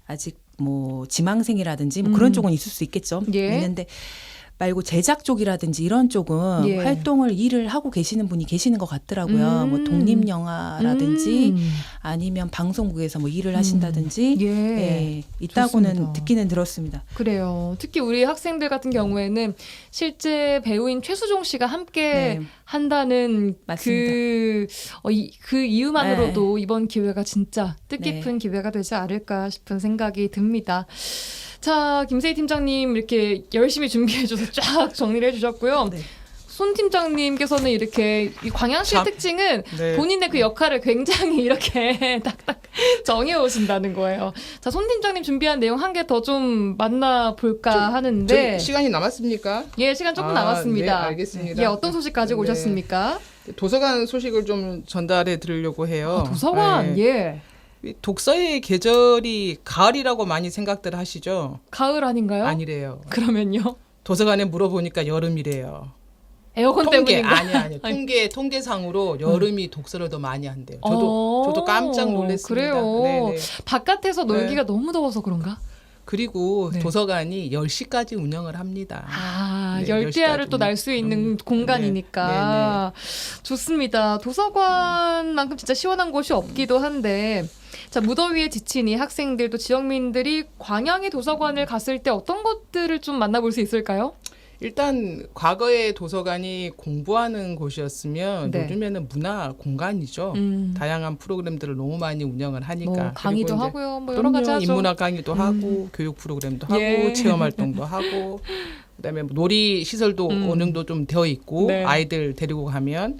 아직 뭐 지망생이라든지 뭐 그런 쪽은 있을 수 있겠죠. 있는데 말고 제작 쪽이라든지 이런 쪽은 활동을 일을 하고 계시는 분이 계시는 것 같더라고요. 뭐 독립영화라든지 아니면 방송국에서 뭐 일을 하신다든지 있다고는 좋습니다. 듣기는 들었습니다. 그래요. 특히 우리 학생들 같은 경우에는 실제 배우인 최수종 씨가 함께 한다는 그 이유만으로도 이번 기회가 진짜 뜻깊은 기회가 되지 않을까 싶은 생각이 듭니다. 자, 김세희 팀장님 이렇게 열심히 준비해 줘서 쫙 정리를 해 주셨고요. 손 팀장님께서는 이렇게 이 광양시의 특징은 본인의 그 역할을 굉장히 이렇게 딱딱 정해 오신다는 거예요. 자, 손 팀장님 준비한 내용 한 개 더 좀 만나볼까 하는데 시간이 남았습니까? 예, 시간 조금 남았습니다. 네, 알겠습니다. 예, 어떤 소식 가지고 오셨습니까? 도서관 소식을 좀 전달해 드리려고 해요. 도서관, 독서의 계절이 가을이라고 많이 생각들 하시죠? 가을 아닌가요? 아니래요. 그러면요? 도서관에 물어보니까 여름이래요. 에어컨 때문인가? 아니 통계상으로 여름이 독서를 더 많이 한대요. 저도 깜짝 놀랐습니다. 그래요. 네네. 바깥에서 놀기가 너무 더워서 그런가? 그리고 도서관이 10시까지 운영을 합니다. 열대야를 또 날 수 있는 공간이니까. 좋습니다. 도서관만큼 진짜 시원한 곳이 없기도 한데 자, 무더위에 지친 이 학생들 또 지역민들이 광양의 도서관을 갔을 때 어떤 것들을 좀 만나볼 수 있을까요? 일단 과거에 도서관이 공부하는 곳이었으면 요즘에는 문화 공간이죠. 다양한 프로그램들을 너무 많이 운영을 하니까. 뭐 강의도 하고요. 뭐 여러 가지 하죠. 인문학 강의도 하고 교육 프로그램도 하고 체험 활동도 하고 그다음에 놀이 시설도 어느 정도 좀 되어 있고 아이들 데리고 가면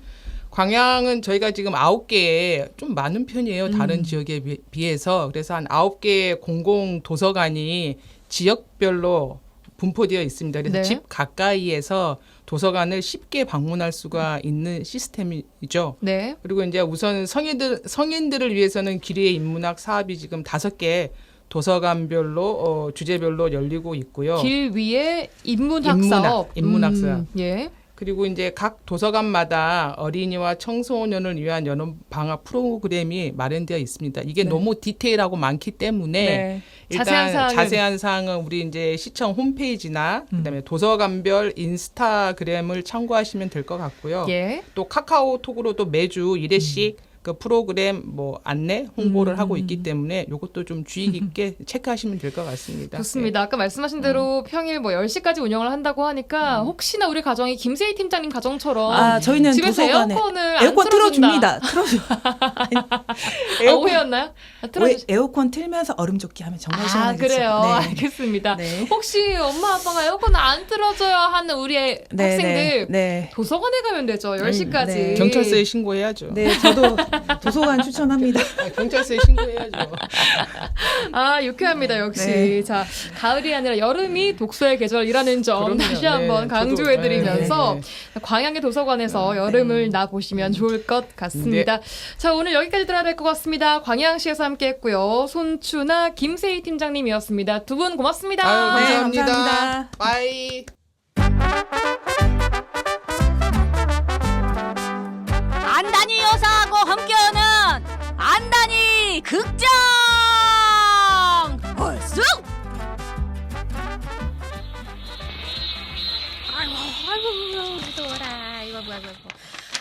광양은 저희가 지금 9개에 좀 많은 편이에요. 다른 지역에 비해서. 그래서 한 9개의 공공 도서관이 지역별로 분포되어 있습니다. 그래서 집 가까이에서 도서관을 쉽게 방문할 수가 있는 시스템이죠. 그리고 이제 우선 성인들을 위해서는 기리의 인문학 사업이 지금 5개 도서관별로 주제별로 열리고 있고요. 길 위에 인문학 사업. 그리고 이제 각 도서관마다 어린이와 청소년을 위한 여름 방학 프로그램이 마련되어 있습니다. 이게 너무 디테일하고 많기 때문에 일단 자세한 사항은 우리 이제 시청 홈페이지나 그다음에 도서관별 인스타그램을 참고하시면 될 것 같고요. 또 카카오톡으로도 매주 1회씩 그 프로그램 뭐 안내 홍보를 하고 있기 때문에 이것도 좀 주의 깊게 체크하시면 될 것 같습니다. 좋습니다. 아까 말씀하신 대로 평일 뭐 10시까지 운영을 한다고 하니까 혹시나 우리 가정이 김세희 팀장님 가정처럼 저희는 집에서 도서관에 에어컨을 에어컨 안 틀어줍니다. 오해였나요? 에어컨 틀면서 얼음 조끼 하면 정말 시원하겠죠. 그래요. 알겠습니다. 혹시 엄마 아빠가 에어컨을 안 틀어줘야 하는 우리 학생들 도서관에 가면 되죠. 10시까지. 경찰서에 신고해야죠. 네, 저도 도서관 추천합니다. 경찰서에 신고해야죠. 유쾌합니다. 역시. 자, 가을이 아니라 여름이 독서의 계절이라는 점 다시 한번 강조해드리면서 광양의 도서관에서 여름을 나보시면 좋을 것 같습니다. 자, 오늘 여기까지 들어야 될 것 같습니다. 광양시에서 함께했고요. 손추나 김세희 팀장님이었습니다. 두 분 고맙습니다. 감사합니다. 감사합니다. 빠이. 안단이 여사하고 함께하는 극장 헐쑥. 아이고 더워라. 이거.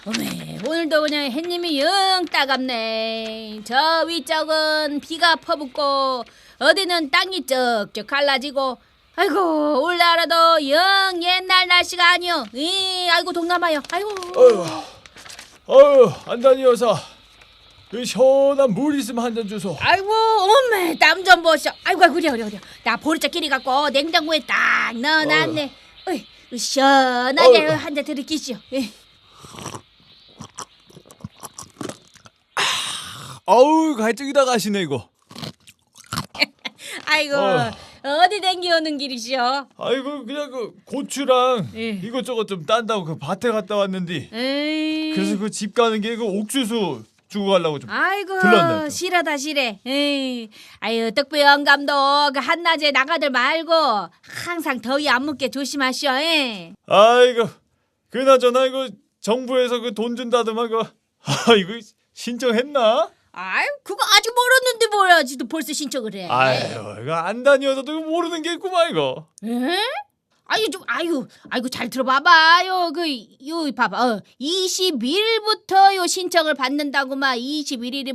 어메, 오늘도 그냥 햇님이 영 따갑네. 저 위쪽은 비가 퍼붓고 어디는 땅이 쩍쩍 갈라지고. 아이고, 올라라도 영 옛날 날씨가 아니여. 아이고 동남아요. 아이고. 안다니 여사, 이 시원한 물 있으면 한 잔 주소. 아이고, 어메, 땀 좀 보쇼. 아이고, 그래. 나 보리차 끼리 갖고 냉장고에 딱 넣어놨네. 시원하게 한 잔 들이키시오. 아우, 갈증이다 가시네 이거. 아이고, 어디 댕기오는 길이시오? 아이고, 그냥 그 고추랑 이것저것 좀 딴다고 그 밭에 갔다 왔는데. 그래서 그 집 가는 게 그 옥수수 주고 가려고 좀 아이고, 들렀네. 싫어다 싫어. 아유, 떡배 영감도 그 한낮에 나가들 말고 항상 더위 안 묻게 조심하시오. 아이고, 그나저나 이거 정부에서 그 돈 준다더만 그 이거 신청했나? 아유, 그거 아직 멀었는데 뭐야, 지도 벌써 신청을 해. 아유, 이거 안 다녀서도 이거 모르는 게 있구만 이거. 아이고 잘 들어봐봐요. 요 봐봐. 21일부터 요 신청을 받는다고만. 21일이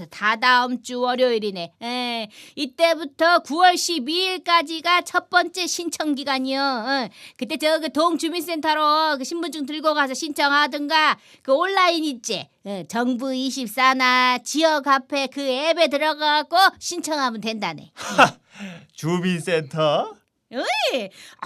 다다음 주 월요일이네. 이때부터 9월 12일까지가 첫 번째 신청 기간이요. 그때 그 동주민센터로 그 신분증 들고 가서 신청하든가 그 온라인 있지. 정부 24나 지역 화폐 그 앱에 들어가고 신청하면 된다네. 주민센터?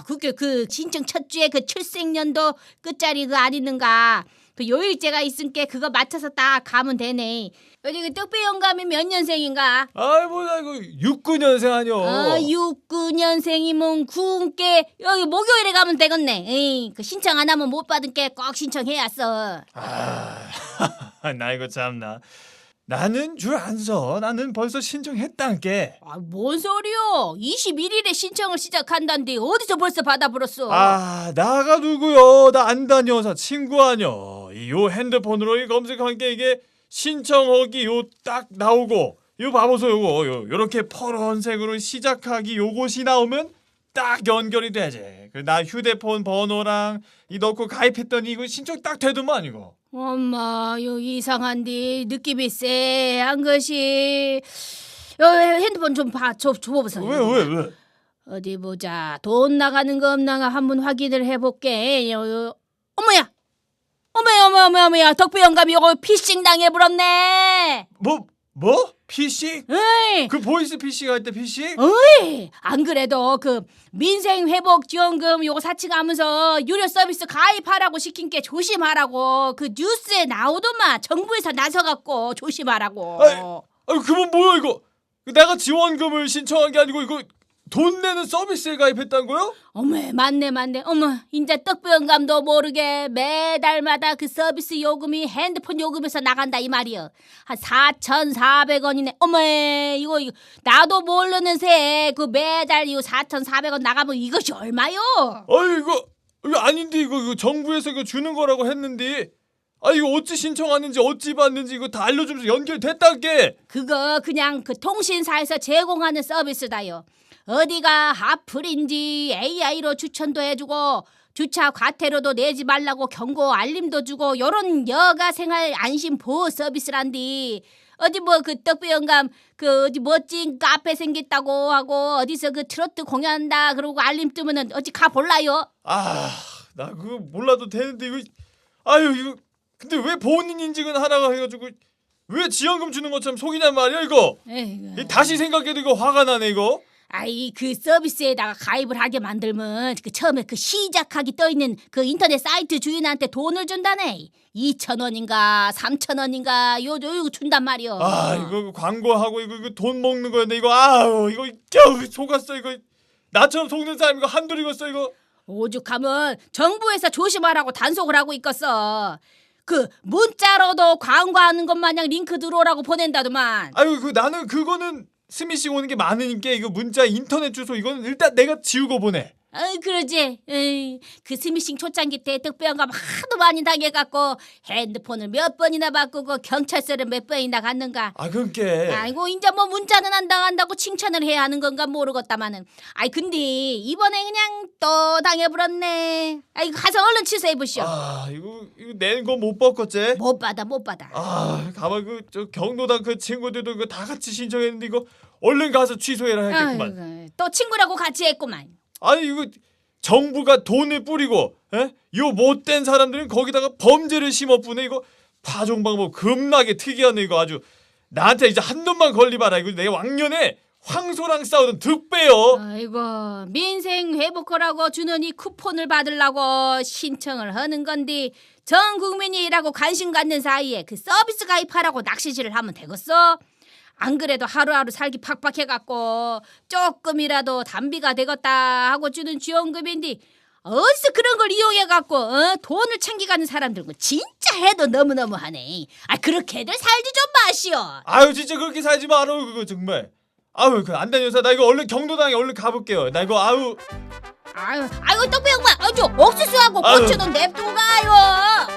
그게 그 신청 첫 주에 그 출생년도 끝자리 그 안 있는가. 그 요일제가 있으니까 그거 맞춰서 딱 가면 되네. 어디 그 떡배 영감이 몇 년생인가? 아이고, 나 이거 69년생 아니요. 69년생이면 구운께 여기 목요일에 가면 되겠네. 그 신청 안 하면 못 받은 게 꼭 신청해야 써. 나 이거 참나. 나는 줄 안 서. 나는 벌써 신청했단께. 뭔 소리요? 21일에 신청을 시작한다는데 어디서 벌써 받아버렸어? 나가 누구요? 나 안 다녀서 친구 아뇨. 요 핸드폰으로 이 검색한 게 이게 신청하기 요 딱 나오고 요 봐보소 요거 요렇게 파란색으로 시작하기 요것이 나오면 딱 연결이 되지. 나 휴대폰 번호랑 이 넣고 가입했더니 이거 신청 딱 되더만 이거. 엄마, 요 이상한데 느낌이 쎄한 것이. 핸드폰 좀 줘보세요. 왜? 어디 보자. 돈 나가는 거 없나 한번 확인을 해볼게. 어머야, 덕배 영감이 요거 피싱 당해버렸네. 뭐? 피싱? 에이. 그 보이스 피싱 할 때 피싱? 안 그래도 그 민생회복지원금 요거 사칭하면서 유료 서비스 가입하라고 시킨 게 조심하라고 그 뉴스에 나오더만. 정부에서 나서갖고 조심하라고. 그건 뭐야 이거? 내가 지원금을 신청한 게 아니고 이거 돈 내는 서비스에 가입했다는 거요? 어머, 맞네. 어머, 인자 떡배 영감도 모르게 매달마다 그 서비스 요금이 핸드폰 요금에서 나간다 이 말이여. 한 4,400원이네. 어머, 이거 나도 모르는 새에 그 매달 이거 4,400원 나가면 이것이 얼마요? 이거 아닌데 이거 정부에서 이거 주는 거라고 했는데. 이거 어찌 신청하는지 어찌 받는지 이거 다 알려주면서 연결됐다게. 그거 그냥 그 통신사에서 제공하는 서비스다요. 어디가 하플인지 AI로 추천도 해주고 주차 과태료도 내지 말라고 경고 알림도 주고 요런 여가 생활 안심 보호 서비스란디. 어디 그 떡배 영감 그 어디 멋진 카페 생겼다고 하고 어디서 그 트로트 공연한다 그러고 알림 뜨면은 어찌 가볼라요? 나 그거 몰라도 되는데 이거. 이거 근데 왜 본인 인증은 하나가 해가지고 왜 지원금 주는 것처럼 속이냔 말이야 이거. 다시 생각해도 이거 화가 나네 이거. 그 서비스에다가 가입을 하게 만들면 그 처음에 그 시작하기 떠있는 그 인터넷 사이트 주인한테 돈을 준다네. 2,000원인가 3,000원인가 요 준단 말이요. 이거 광고하고 이거 돈 먹는 거였네 이거. 이거 겨우 속았어 이거. 나처럼 속는 사람 이거 한둘이겠어 이거. 오죽하면 정부에서 조심하라고 단속을 하고 있겠어. 그 문자로도 광고하는 것 마냥 링크 들어오라고 보낸다더만. 나는 그거는 스미싱 오는 게 많으니까 이거 문자 인터넷 주소 이거는 일단 내가 지우고 보내. 그러지. 에이, 그 스미싱 초창기 때 득배영감 하도 많이 당해갖고 핸드폰을 몇 번이나 바꾸고 경찰서를 몇 번이나 갔는가. 그러니까. 아이고 이제 뭐 문자는 안 당한다고 칭찬을 해야 하는 건가 모르겠다마는. 근데 이번에 그냥 또 당해버렸네. 가서 얼른 취소해보시오. 이거 낸 거 못 바꿨지? 못 받아. 가만 저 경로당 그 친구들도 이거 다 같이 신청했는데 이거 얼른 가서 취소해라 했겠구만. 또 친구라고 같이 했구만. 아니 이거 정부가 돈을 뿌리고 요 못된 사람들은 거기다가 범죄를 심어뿌네. 이거 파종 방법 겁나게 특이하네. 이거 아주 나한테 이제 한 놈만 걸리봐라. 이거 내가 왕년에 황소랑 싸우던 득배요. 아이고 민생 회복하라고 주는 이 쿠폰을 받으려고 신청을 하는 건데 전 국민이 일하고 관심 갖는 사이에 그 서비스 가입하라고 낚시질을 하면 되겠어? 안 그래도 하루하루 살기 팍팍해갖고 조금이라도 단비가 되겠다 하고 주는 지원금인데 어디서 그런 걸 이용해갖고 돈을 챙겨가는 사람들 진짜 해도 너무너무하네. 그렇게들 살지 좀 마시오. 진짜 그렇게 살지 마라. 그거 정말. 그 안 다녀서 나 이거 얼른 경로당에 얼른 가볼게요. 나 이거 떡배 양반 저 옥수수하고 고추는 냅두고 가요.